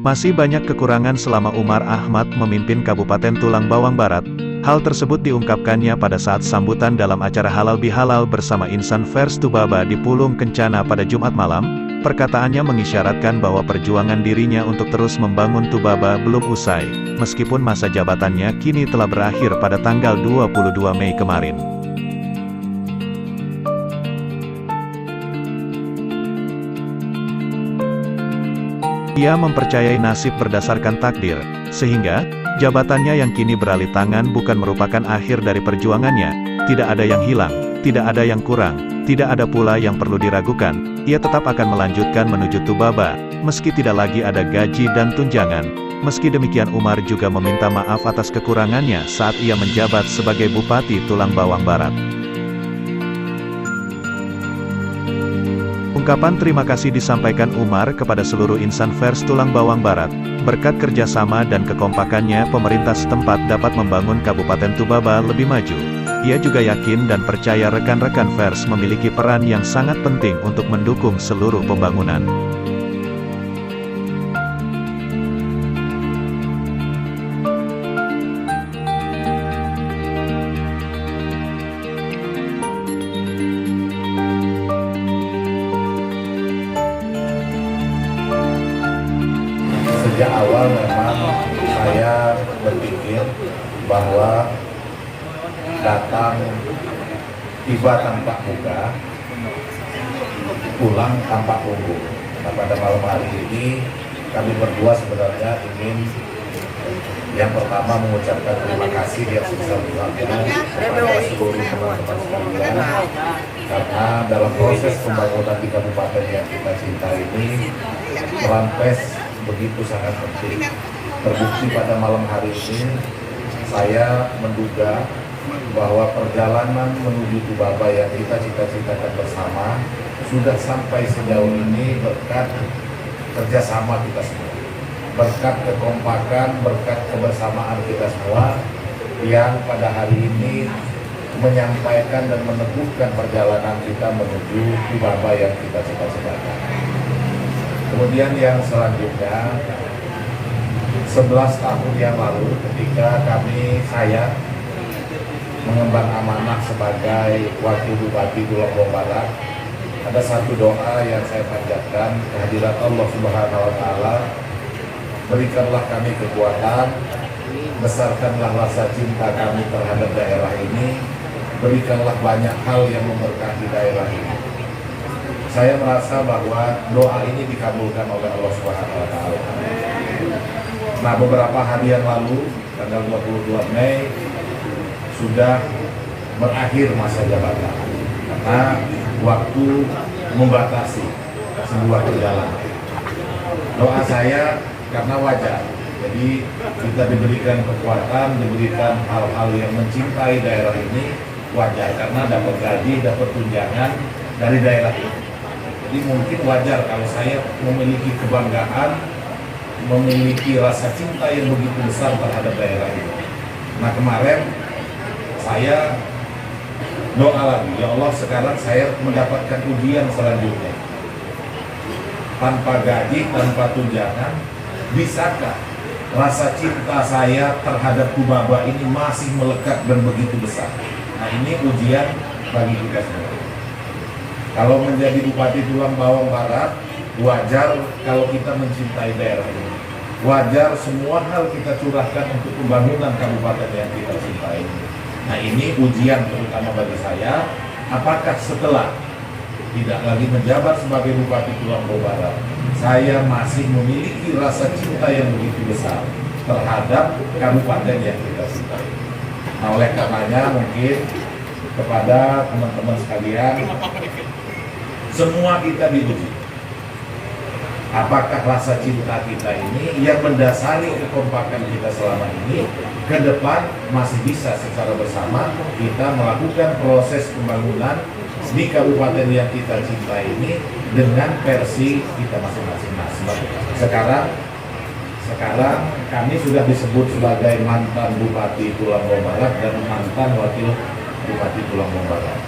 Masih banyak kekurangan selama Umar Ahmad memimpin Kabupaten Tulang Bawang Barat. Hal tersebut diungkapkannya pada saat sambutan dalam acara Halal Bihalal bersama Insan Pers Tubaba di Pulung Kencana pada Jumat malam. Perkataannya mengisyaratkan bahwa perjuangan dirinya untuk terus membangun Tubaba belum usai, meskipun masa jabatannya kini telah berakhir pada tanggal 22 Mei kemarin. Ia mempercayai nasib berdasarkan takdir, sehingga jabatannya yang kini beralih tangan bukan merupakan akhir dari perjuangannya. Tidak ada yang hilang, tidak ada yang kurang, tidak ada pula yang perlu diragukan. Ia tetap akan melanjutkan menuju Tubaba, meski tidak lagi ada gaji dan tunjangan. Meski demikian, Umar juga meminta maaf atas kekurangannya saat ia menjabat sebagai Bupati Tulang Bawang Barat. Ungkapan terima kasih disampaikan Umar kepada seluruh insan pers Tulang Bawang Barat. Berkat kerjasama dan kekompakannya, pemerintah setempat dapat membangun Kabupaten Tubaba lebih maju. Ia juga yakin dan percaya rekan-rekan pers memiliki peran yang sangat penting untuk mendukung seluruh pembangunan. Sejak awal memang saya berpikir bahwa datang tiba tanpa muka, pulang tanpa punggung. Nah, pada malam hari ini kami berdua sebenarnya ingin yang pertama mengucapkan terima kasih yang sebesar-besarnya kepada seluruh teman-teman sekalian, karena dalam proses pembangunan di kabupaten yang kita cintai ini, peran pers begitu sangat penting. Terbukti pada malam hari ini, saya menduga bahwa perjalanan menuju Tubaba yang kita cita-citakan bersama sudah sampai sejauh ini berkat kerjasama kita semua, berkat kekompakan, berkat kebersamaan kita semua yang pada hari ini menyampaikan dan meneguhkan perjalanan kita menuju Tubaba yang kita cita-citakan. Kemudian yang selanjutnya, 11 tahun yang lalu ketika saya mengemban amanah sebagai Wakil Bupati Tulang Bawang Barat, ada satu doa yang saya panjatkan, kehadirat Allah Subhanahu wa Ta'ala, berikanlah kami kekuatan, besarkanlah rasa cinta kami terhadap daerah ini, berikanlah banyak hal yang memberkati daerah ini. Saya merasa bahwa doa ini dikabulkan oleh Allah Subhanahu wa Ta'ala. Nah, beberapa hari yang lalu, tanggal 22 Mei, sudah berakhir masa jabatan, karena waktu membatasi sebuah perjalanan. Doa saya karena wajar, jadi kita diberikan kekuatan, diberikan hal-hal yang mencintai daerah ini, wajar, karena dapat gaji, dapat tunjangan dari daerah ini. Jadi mungkin wajar kalau saya memiliki kebanggaan, memiliki rasa cinta yang begitu besar terhadap daerah ini. Nah, kemarin saya doa lagi, ya Allah, sekarang saya mendapatkan ujian selanjutnya. Tanpa gaji, tanpa tunjangan, bisakah rasa cinta saya terhadap Tubaba ini masih melekat dan begitu besar? Nah, ini ujian bagi kita semua. Kalau menjadi Bupati Tulang Bawang Barat, wajar kalau kita mencintai daerah ini. Wajar semua hal kita curahkan untuk pembangunan kabupaten yang kita cintai ini. Nah, ini ujian terutama bagi saya, apakah setelah tidak lagi menjabat sebagai Bupati Tulang Bawang Barat, saya masih memiliki rasa cinta yang begitu besar terhadap kabupaten yang kita cintai. Nah, oleh karenanya mungkin kepada teman-teman sekalian, semua kita diuji. Apakah rasa cinta kita ini yang mendasari kekompakan kita selama ini, ke depan masih bisa secara bersama kita melakukan proses pembangunan di kabupaten yang kita cintai ini dengan versi kita masing-masing. Sekarang kami sudah disebut sebagai mantan Bupati Tulang Bawang Barat dan mantan Wakil Bupati Tulang Bawang Barat.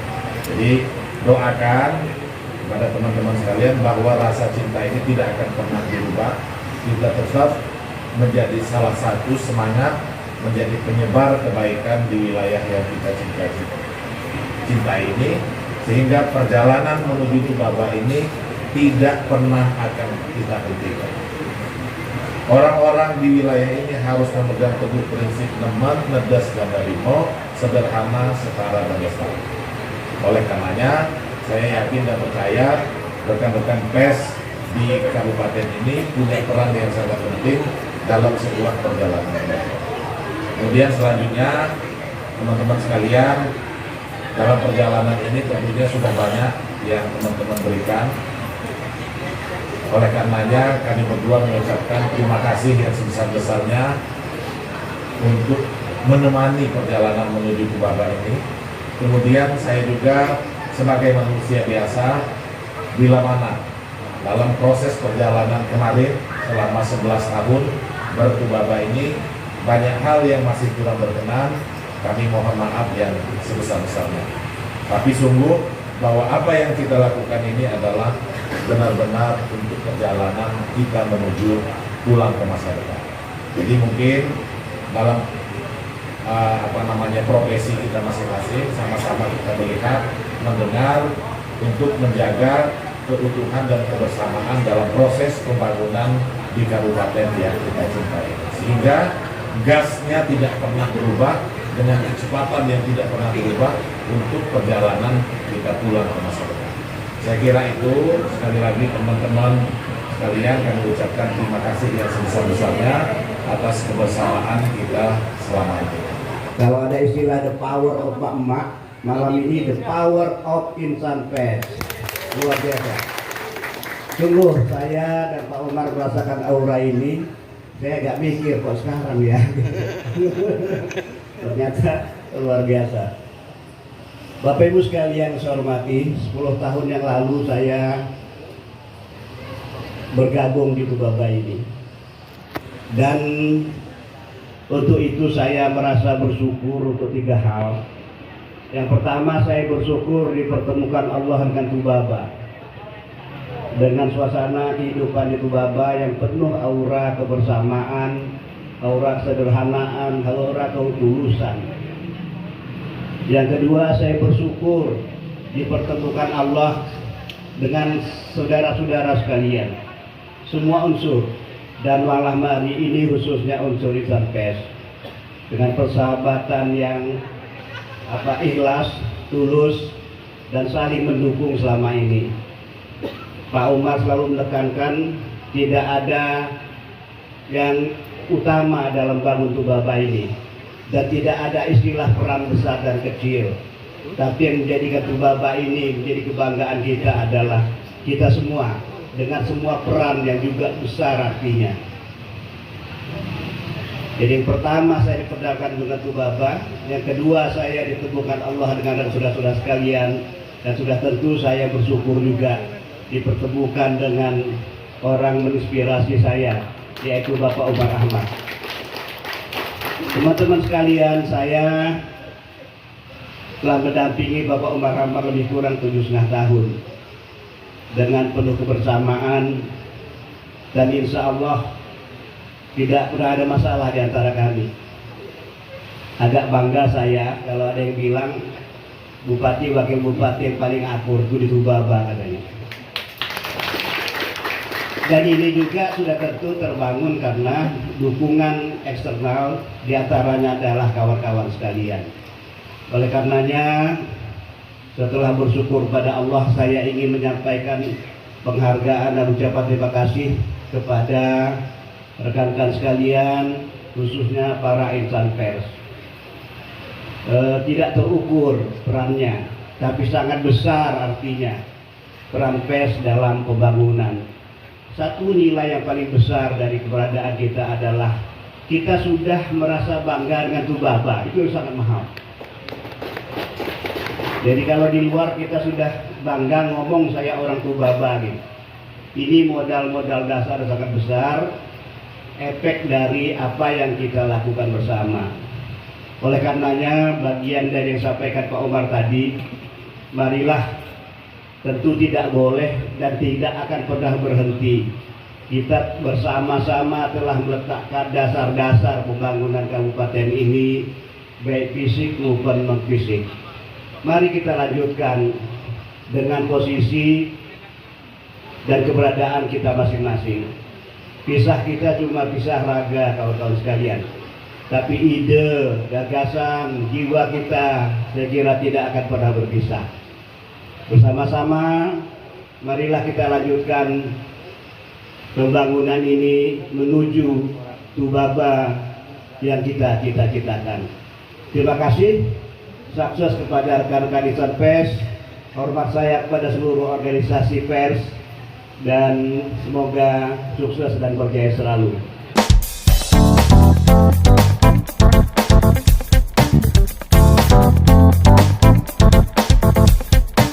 Jadi doakan kepada teman-teman sekalian bahwa rasa cinta ini tidak akan pernah dirubah, kita tetap menjadi salah satu semangat menjadi penyebar kebaikan di wilayah yang kita cintai ini, sehingga perjalanan menuju Tubaba ini tidak pernah akan kita hentikan. Orang-orang di wilayah ini harus memegang teguh prinsip nemen, nedas, gandarimo, sederhana, setara, dan lestari. Oleh karenanya, saya yakin dan percaya rekan-rekan PES di kabupaten ini punya peran yang sangat penting dalam sebuah perjalanan. Kemudian selanjutnya, teman-teman sekalian, dalam perjalanan ini tentunya sudah banyak yang teman-teman berikan. Oleh karenanya kami berdua mengucapkan terima kasih yang sebesar-besarnya untuk menemani perjalanan menuju Tubaba ini. Kemudian saya juga sebagai manusia biasa, bila mana dalam proses perjalanan kemarin selama 11 tahun bertubaba ini banyak hal yang masih kurang berkenan, kami mohon maaf yang sebesar-besarnya. Tapi sungguh bahwa apa yang kita lakukan ini adalah benar-benar untuk perjalanan kita menuju pulang ke masa depan. Jadi mungkin dalam profesi kita masing-masing sama-sama kita melihat, mendengar untuk menjaga keutuhan dan kebersamaan dalam proses pembangunan di kabupaten yang kita cintai, sehingga gasnya tidak pernah berubah dengan kecepatan yang tidak pernah berubah untuk perjalanan kita pulang ke masa depan. Saya kira itu, sekali lagi teman-teman sekalian, kami ucapkan terima kasih yang sebesar-besarnya atas kebersamaan kita selama ini. Kalau ada istilah the power of emak, malam ini the power of insan PES. Luar biasa. Sungguh saya dan Pak Umar merasakan aura ini. Saya agak mikir kok sekarang ya. Ternyata luar biasa. Bapak Ibu sekalian saya hormati, 10 tahun yang lalu saya bergabung di Tubaba ini. Dan untuk itu saya merasa bersyukur untuk 3 hal. Yang pertama, saya bersyukur dipertemukan Allah dengan Tubaba, dengan suasana kehidupan di Tubaba yang penuh aura kebersamaan, aura kesederhanaan, aura ketulusan. Yang kedua, saya bersyukur dipertemukan Allah dengan saudara-saudara sekalian, semua unsur, dan malam hari ini khususnya unsur insan PES, dengan persahabatan yang ikhlas, tulus, dan saling mendukung selama ini. Pak Umar selalu menekankan tidak ada yang utama dalam bangun Tubaba ini, dan tidak ada istilah peran besar dan kecil. Tapi yang menjadikan Tubaba ini menjadi kebanggaan kita adalah kita semua, dengan semua peran yang juga besar artinya. Jadi yang pertama, saya dipertemukan dengan Tubaba. Yang kedua, saya ditemukan Allah dengan saudara-saudara sekalian. Dan sudah tentu saya bersyukur juga dipertemukan dengan orang menginspirasi saya, yaitu Bapak Umar Ahmad. Teman-teman sekalian, saya telah mendampingi Bapak Umar Ahmad lebih kurang 7,5 tahun dengan penuh kebersamaan, dan insya Allah tidak pernah ada masalah di antara kami. Agak bangga saya kalau ada yang bilang bupati wakil bupati yang paling akur itu di Tubaba katanya. Dan ini juga sudah tentu terbangun karena dukungan eksternal, diantaranya adalah kawan-kawan sekalian. Oleh karenanya, setelah bersyukur pada Allah, saya ingin menyampaikan penghargaan dan ucapan terima kasih kepada rekan-rekan sekalian, khususnya para insan pers. Tidak terukur perannya, tapi sangat besar artinya peran pers dalam pembangunan. Satu nilai yang paling besar dari keberadaan kita adalah kita sudah merasa bangga dengan Tubaba. Itu sangat mahal. Jadi kalau di luar kita sudah bangga ngomong saya orang Tubaba gitu. Ini modal-modal dasar sangat besar, efek dari apa yang kita lakukan bersama. Oleh karenanya, bagian dari yang disampaikan Pak Umar tadi, marilah tentu tidak boleh dan tidak akan pernah berhenti kita bersama-sama telah meletakkan dasar-dasar pembangunan kabupaten ini, baik fisik maupun non-fisik. Mari kita lanjutkan dengan posisi dan keberadaan kita masing-masing. Kisah kita cuma kisah raga, kawan-kawan sekalian. Tapi ide, gagasan, jiwa kita saya kira tidak akan pernah berpisah. Bersama-sama, marilah kita lanjutkan pembangunan ini menuju Tubaba yang kita cita-citakan. Terima kasih, sukses kepada rekan-rekan insan pers, hormat saya kepada seluruh organisasi pers, dan semoga sukses dan berjaya selalu.